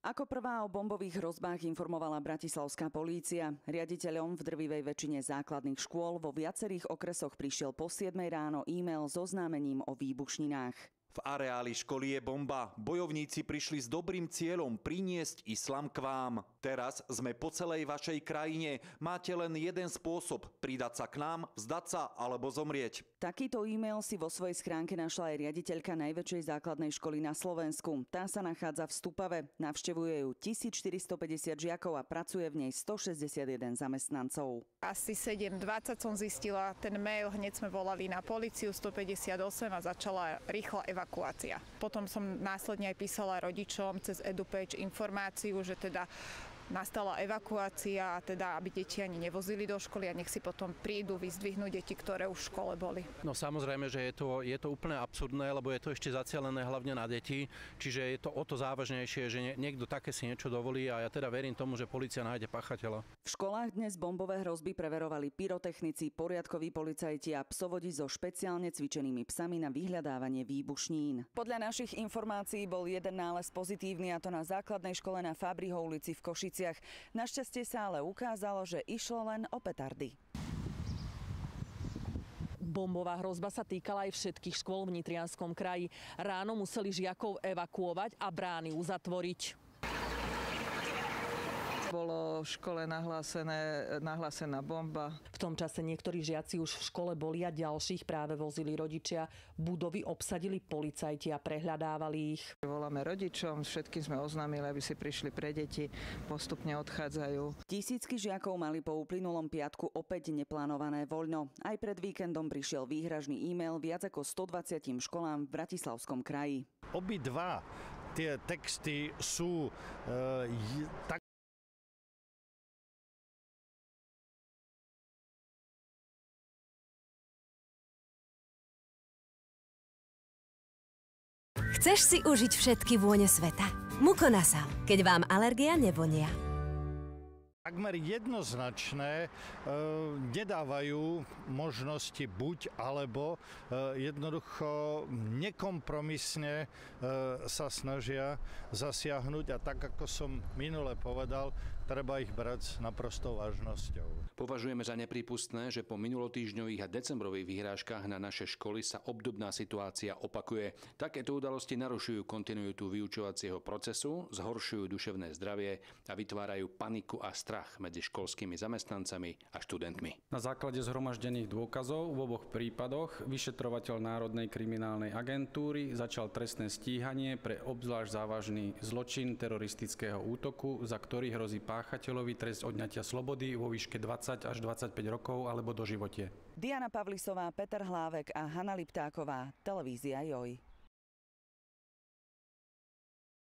Ako prvá o bombových hrozbách informovala bratislavská polícia. Riaditeľom v drvivej väčšine základných škôl vo viacerých okresoch prišiel po 7 ráno e-mail s oznámením o výbušninách. V areáli školy je bomba. Bojovníci prišli s dobrým cieľom priniesť islám k vám. Teraz sme po celej vašej krajine. Máte len jeden spôsob. Pridať sa k nám, vzdať sa alebo zomrieť. Takýto e-mail si vo svojej schránke našla aj riaditeľka najväčšej základnej školy na Slovensku. Tá sa nachádza v Stupave. Navštevuje ju 1450 žiakov a pracuje v nej 161 zamestnancov. Asi 7:20 som zistila ten mail, hneď sme volali na políciu 158 a začala rýchla evakuácia. Potom som následne aj písala rodičom cez EduPage informáciu, že teda nastala evakuácia, teda aby deti ani nevozili do školy a nech si potom prídu vyzdvihnúť deti, ktoré už v škole boli. No samozrejme, že je to úplne absurdné, lebo je to ešte zacielené hlavne na deti, čiže je to o to závažnejšie, že niekto také si niečo dovolí a ja teda verím tomu, že polícia nájde páchateľa. V školách dnes bombové hrozby preverovali pyrotechnici, poriadkoví policajti a psovodi so špeciálne cvičenými psami na vyhľadávanie výbušnín. Podľa našich informácií bol jeden nález pozitívny, a to na základnej škole na Fábriho ulici v Košiciach. Našťastie sa ale ukázalo, že išlo len o petardy. Bombová hrozba sa týkala aj všetkých škôl v Nitrianskom kraji. Ráno museli žiakov evakuovať a brány uzatvoriť. Bolo v škole nahlásená bomba. V tom čase niektorí žiaci už v škole boli a ďalších práve vozili rodičia. Budovy obsadili policajti a prehľadávali ich. Voláme rodičom, všetkým sme oznámili, aby si prišli pre deti, postupne odchádzajú. Tisícky žiakov mali po uplynulom piatku opäť neplánované voľno. Aj pred víkendom prišiel výhražný e-mail viac ako 120 školám v Bratislavskom kraji. Obidva tie texty sú tak Chceš si užiť všetky vône sveta? Muconazal, keď vám alergia nevonia. takmer jednoznačné, nedávajú možnosti buď alebo, jednoducho nekompromisne sa snažia zasiahnuť a tak, ako som minule povedal, treba ich brať s naprostou vážnosťou. Považujeme za neprípustné, že po minulotýždňových a decembrových vyhrážkach na naše školy sa obdobná situácia opakuje. Takéto udalosti narušujú kontinuitu vyučovacieho procesu, zhoršujú duševné zdravie a vytvárajú paniku a strach medzi školskými zamestnancami a študentmi. Na základe zhromaždených dôkazov v oboch prípadoch vyšetrovateľ Národnej kriminálnej agentúry začal trestné stíhanie pre obzvlášť závažný zločin teroristického útoku, za ktorý hrozí páchateľovi trest odňatia slobody vo výške 20 až 25 rokov alebo doživotie. Diana Pavlisová, Peter Hlávek a Hana Liptáková, televízia JOJ.